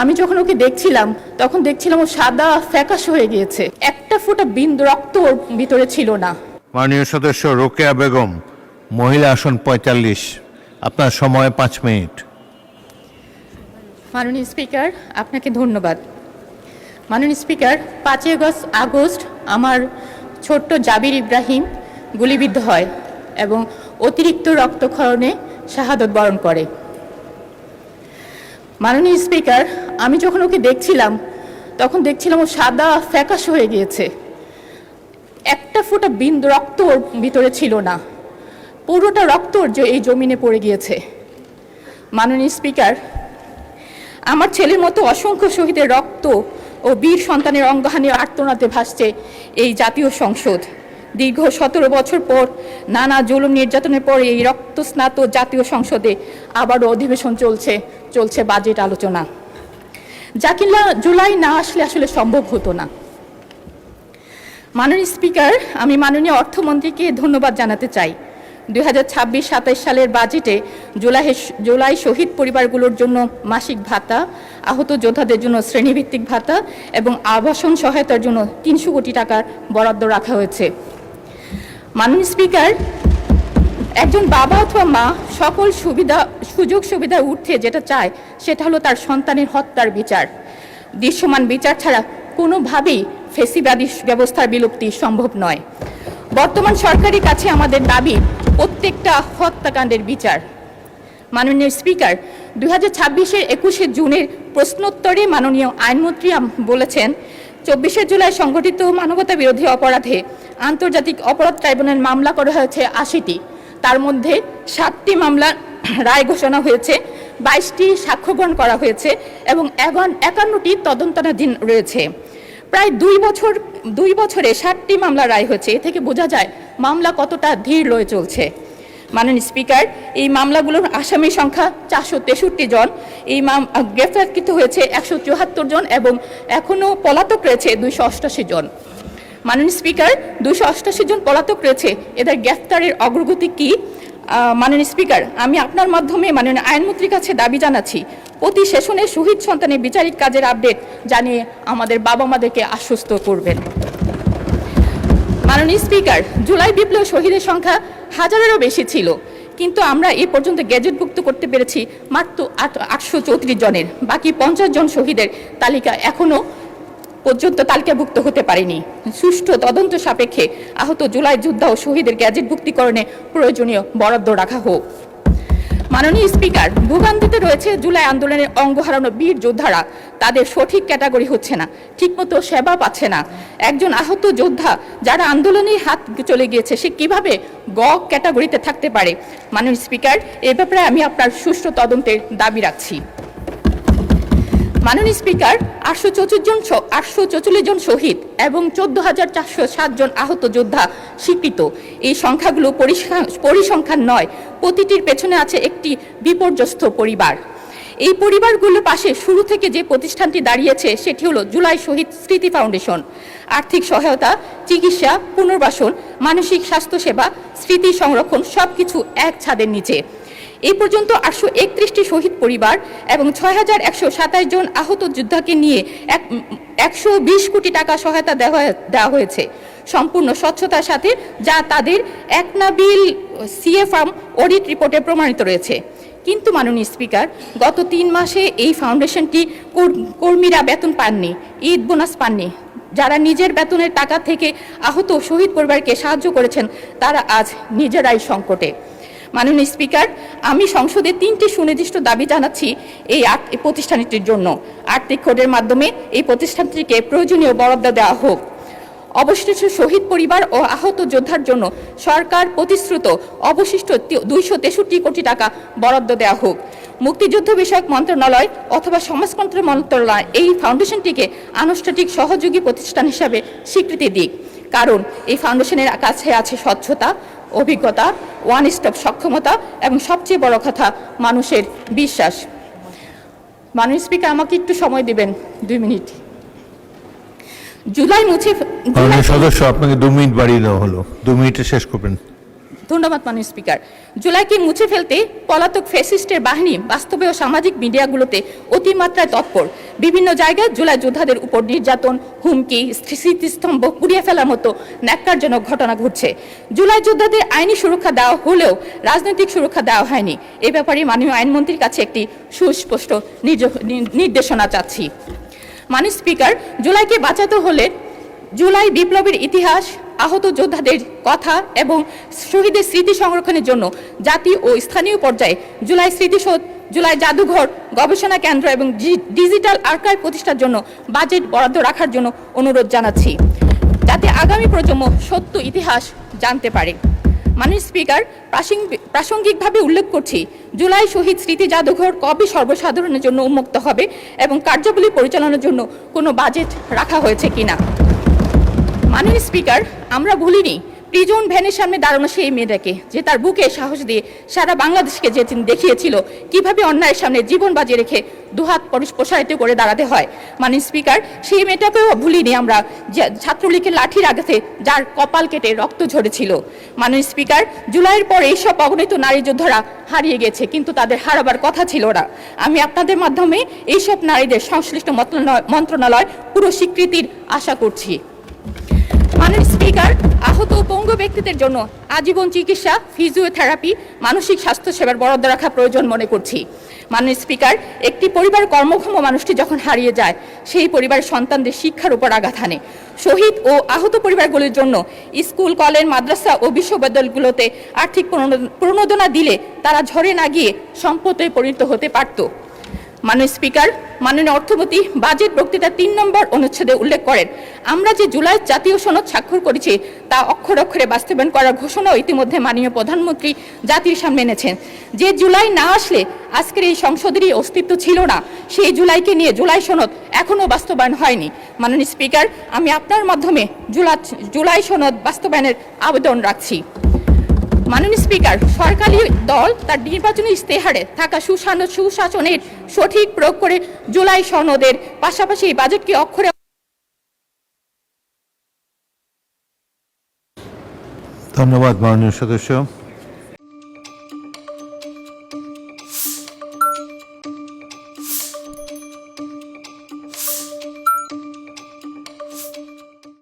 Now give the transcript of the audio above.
আমি যখন ওকে দেখছিলাম তখন দেখছিলাম ও সাদা ফ্যাকাশ হয়ে গিয়েছে, একটা ফোঁটা বিন্দু রক্ত ওর ভিতরে ছিল না। মাননীয় সদস্য রোকেয়া বেগম, মহিলা আসন ৪৫, আপনার সময় ৫ মিনিট। মাননীয় স্পিকার, আপনাকে ধন্যবাদ। মাননীয় স্পিকার, ৫ই আগস্ট আমার ছোট্ট জাবির ইব্রাহিম গুলিবিদ্ধ হয় এবং অতিরিক্ত রক্তক্ষরণে শাহাদত বরণ করে। মাননীয় স্পিকার, আমি যখন ওকে দেখছিলাম তখন দেখছিলাম ও সাদা ফ্যাকাশ হয়ে গিয়েছে, একটা ফোঁটা বিন্দু রক্ত ওর ভিতরে ছিল না, পুরোটা রক্ত এই জমিনে পড়ে গিয়েছে। মাননীয় স্পিকার, আমার ছেলের মতো অসংখ্য শহীদের রক্ত ও বীর সন্তানের অঙ্গহানি আর্তনাদে ভাসছে এই জাতীয় সংসদ। দীর্ঘ ১৭ বছর পর নানা জুলুম নির্যাতনের পর এই রক্তস্নাত জাতীয় সংসদে আবারও অধিবেশন চলছে বাজেট আলোচনা, যা কিনা জুলাই না আসলে আসলে সম্ভব হতো না। মাননীয় স্পিকার, আমি মাননীয় অর্থমন্ত্রীকে ধন্যবাদ জানাতে চাই। ২০২৬-২৭ সালের বাজেটে জুলাই শহীদ পরিবারগুলোর জন্য মাসিক ভাতা, আহত যোদ্ধাদের জন্য শ্রেণীভিত্তিক ভাতা এবং আবাসন সহায়তার জন্য ৩০০ কোটি টাকার বরাদ্দ রাখা হয়েছে। মাননীয় স্পিকার, একজন বাবা অথবা মা সকল সুযোগ সুবিধা উঠে যেটা চায় সেটা হলো তার সন্তানের হত্যার বিচার। দৃশ্যমান বিচার ছাড়া কোনোভাবেই ফেসিবাদী ব্যবস্থার বিলুপ্তি সম্ভব নয়। বর্তমান সরকারের কাছে আমাদের দাবি প্রত্যেকটা হত্যাকাণ্ডের বিচার। মাননীয় স্পিকার, ২০২৬-এর ২১শে জুনের প্রশ্নোত্তরে মাননীয় আইনমন্ত্রী বলেছেন, ২৪শে জুলাই সংঘটিত মানবতা বিরোধী অপরাধে আন্তর্জাতিক অপরাধ ট্রাইব্যুনাল মামলা করা হয়েছে ৮০টি, তার মধ্যে ৭টি মামলার রায় ঘোষণা হয়েছে, ২২টি সাক্ষ্য গ্রহণ করা হয়েছে এবং ৫১টি তদন্তাধীন রয়েছে। প্রায় ২ বছরে ৭টি মামলা রায় হয়েছে। এ থেকে বোঝা যায় মামলা কতটা ধীর লয়ে চলছে। মাননীয় স্পিকার, এই মামলাগুলোর আসামির সংখ্যা ৪৬৩ জন, এই গ্রেফতারকৃত হয়েছে ১৭৪ জন এবং এখনও পলাতক রয়েছে ২৮৮ জন। মাননীয় স্পিকার, ২৮৮ জন পলাতক রয়েছে, এদের গ্রেফতারের অগ্রগতি কি? মাননীয় স্পিকার, আমি আপনার মাধ্যমে মাননীয় আইনমন্ত্রীর কাছে দাবি জানাচ্ছি, প্রতি সেশনে শহীদ সন্তানের বিচারিক কাজের আপডেট জানিয়ে আমাদের বাবা মাদেরকে আশ্বস্ত করবেন। মাননীয় স্পিকার, জুলাই বিপ্লব শহীদের সংখ্যা হাজারেরও বেশি ছিল, কিন্তু আমরা এ পর্যন্ত গেজেটভুক্ত করতে পেরেছি মাত্র ৮৩৪ জনের। বাকি ৫০ জন শহীদের তালিকা এখনও পর্যন্ত তালিকাভুক্ত হতে পারেনি। সুষ্ঠু তদন্ত সাপেক্ষে আহত জুলাই যোদ্ধা ও শহীদের গ্যাজেটভুক্তিকরণে প্রয়োজনীয় বরাদ্দ রাখা হোক। মাননীয় স্পিকার, ভোগান্তিতে রয়েছে জুলাই আন্দোলনের অঙ্গ হারানো বীর যোদ্ধারা, তাদের সঠিক ক্যাটাগরি হচ্ছে না, ঠিকমতো সেবা পাচ্ছে না। একজন আহত যোদ্ধা যারা আন্দোলনের হাত চলে গিয়েছে, সে কিভাবে ক্যাটাগরিতে থাকতে পারে? মাননীয় স্পিকার, এ ব্যাপারে আমি আপনার সুষ্ঠু তদন্তের দাবি রাখছি। মাননীয় স্পিকার, ৮৪৪ জন শহীদ এবং ১৪,৪০৭ জন আহত যোদ্ধা স্বীকৃত। এই সংখ্যাগুলো পরিসংখ্যান নয়, প্রতিটির পেছনে আছে একটি বিপর্যস্ত পরিবার। এই পরিবারগুলোর পাশে শুরু থেকে যে প্রতিষ্ঠানটি দাঁড়িয়েছে সেটি হলো জুলাই শহীদ স্মৃতি ফাউন্ডেশন। আর্থিক সহায়তা, চিকিৎসা, পুনর্বাসন, মানসিক স্বাস্থ্যসেবা, স্মৃতি সংরক্ষণ সবকিছু এক ছাদের নিচে। এই পর্যন্ত ৮৩১টি শহীদ পরিবার এবং ৬,১২৭ জন আহত যোদ্ধাকে নিয়ে ১২০ কোটি টাকা সহায়তা দেওয়া হয়েছে সম্পূর্ণ স্বচ্ছতার সাথে, যা তাদের একনাবিল সিএ ফার্ম অডিট রিপোর্টে প্রমাণিত রয়েছে। কিন্তু মাননীয় স্পিকার, গত ৩ মাসে এই ফাউন্ডেশনটি কর্মীরা বেতন পাননি, ঈদ বোনাস পাননি। যারা নিজের বেতনের টাকা থেকে আহত শহীদ পরিবারকে সাহায্য করেছেন তারা আজ নিজেরাই সংকটে। মাননীয় স্পিকার, আমি সংসদে ৩টি সুনির্দিষ্ট দাবি জানাচ্ছি এই প্রতিষ্ঠানটির জন্য। আর্থিক কোডের মাধ্যমে এই প্রতিষ্ঠানটিকে প্রয়োজনীয় বরাদ্দ দেওয়া হোক। অবশিষ্ট শহীদ পরিবার ও আহত যোদ্ধার জন্য সরকার প্রতিশ্রুত অবশিষ্ট ২৬৩ কোটি টাকা বরাদ্দ দেওয়া হোক। মুক্তিযুদ্ধ বিষয়ক মন্ত্রণালয় অথবা সমাজতন্ত্র মন্ত্রণালয় এই ফাউন্ডেশনটিকে আনুষ্ঠানিক সহযোগী প্রতিষ্ঠান হিসাবে স্বীকৃতি দিক, কারণ এই ফাউন্ডেশনের কাছে আছে স্বচ্ছতা, অভিজ্ঞতা, ওয়ান স্টপ সক্ষমতা এবং সবচেয়ে বড় কথা মানুষের বিশ্বাস। মাননীয় স্পিকার, আমাকে একটু সময় দিবেন 2 মিনিট। সদস্য, আপনাকে 2 মিনিট বাড়িয়ে দেওয়া হলো, 2 মিনিটে শেষ করবেন। ধন্যবাদ মাননীয় স্পিকার। জুলাইকে মুছে ফেলতে পলাতক ফ্যাসিস্টের বাহিনী বাস্তবে ও সামাজিক মিডিয়াগুলোতে অতিমাত্রায় তৎপর। বিভিন্ন জায়গায় জুলাই যোদ্ধাদের উপর নির্যাতন, হুমকি, স্মৃতিস্তম্ভ পুড়িয়ে ফেলার মতো ন্যাক্কারজনক ঘটনা ঘটছে। জুলাই যোদ্ধাদের আইনি সুরক্ষা দেওয়া হলেও রাজনৈতিক সুরক্ষা দেওয়া হয়নি। এ ব্যাপারে মাননীয় আইনমন্ত্রীর কাছে একটি সুস্পষ্ট নির্দেশনা চাচ্ছি। মাননীয় স্পিকার, জুলাইকে বাঁচাতে হলে জুলাই বিপ্লবের ইতিহাস, আহত যোদ্ধাদের কথা এবং শহীদের স্মৃতি সংরক্ষণের জন্য জাতীয় ও স্থানীয় পর্যায়ে জুলাই স্মৃতিসৌধ, জুলাই জাদুঘর, গবেষণা কেন্দ্র এবং ডিজিটাল আর্কাইভ প্রতিষ্ঠার জন্য বাজেট বরাদ্দ রাখার জন্য অনুরোধ জানাচ্ছি, যাতে আগামী প্রজন্ম সত্য ইতিহাস জানতে পারে। মাননীয় স্পিকার, প্রাসঙ্গিকভাবে উল্লেখ করছি, জুলাই শহীদ স্মৃতি জাদুঘর কবে সর্বসাধারণের জন্য উন্মুক্ত হবে এবং কার্যাবলী পরিচালনার জন্য কোনো বাজেট রাখা হয়েছে কিনা। মাননীয় স্পিকার, আমরা ভুলিনি প্রিজন ভ্যানের সামনে দাঁড়ানো সেই মেয়েটাকে, যে তার বুকে সাহস দিয়ে সারা বাংলাদেশকে যে দেখিয়েছিল কিভাবে অন্যায়ের সামনে জীবন বাজি রেখে দুহাত প্রসারিত করে দাঁড়াতে হয়। মাননীয় স্পিকার, সেই মেয়েটাকেও ভুলিনি আমরা, ছাত্রলীগের লাঠির আঘাতে যার কপাল কেটে রক্ত ঝরেছিল। মাননীয় স্পিকার, জুলাইয়ের পর এইসব অগণিত নারী যোদ্ধারা হারিয়ে গেছে, কিন্তু তাদের হারাবার কথা ছিল না। আমি আপনাদের মাধ্যমে এইসব নারীদের সংশ্লিষ্ট মন্ত্রণালয় পুরো স্বীকৃতির আশা করছি। মাননীয় স্পিকার, আহত ও পঙ্গু ব্যক্তিদের জন্য আজীবন চিকিৎসা, ফিজিওথেরাপি, মানসিক স্বাস্থ্য সেবার বরাদ্দ রাখা প্রয়োজন মনে করছি। মাননীয় স্পিকার, একটি পরিবার কর্মক্ষম মানুষটি যখন হারিয়ে যায়, সেই পরিবারের সন্তানদের শিক্ষার উপর আঘাত হানে। শহীদ ও আহত পরিবারগুলির জন্য স্কুল, কলেজ, মাদ্রাসা ও বিশ্ববিদ্যালয়গুলোতে আর্থিক প্রণোদনা দিলে তারা ঝরে না গিয়ে সম্পদে পরিণত হতে পারত। মাননীয় স্পিকার, মাননীয় অর্থমন্ত্রী বাজেট বক্তৃতার ৩ নম্বর অনুচ্ছেদে উল্লেখ করেন, আমরা যে জুলাই জাতীয় সনদ স্বাক্ষর করেছি তা অক্ষরে অক্ষরে বাস্তবায়ন করার ঘোষণাও ইতিমধ্যে মাননীয় প্রধানমন্ত্রী জাতির সামনে এনেছেন। যে জুলাই না আসলে আজকের এই সংসদেরই অস্তিত্ব ছিল না, সেই জুলাইকে নিয়ে জুলাই সনদ এখনও বাস্তবায়ন হয়নি। মাননীয় স্পিকার, আমি আপনার মাধ্যমে জুলাই সনদ বাস্তবায়নের আবেদন রাখছি। মাননীয় স্পিকার, সরকারি দল তার নির্বাচনী ইশতেহারে থাকা সুশাসনের সঠিক প্রয়োগ করে জুলাই সনদের পাশাপাশি এই বাজেটকে অক্ষরে। ধন্যবাদ মাননীয় সদস্য।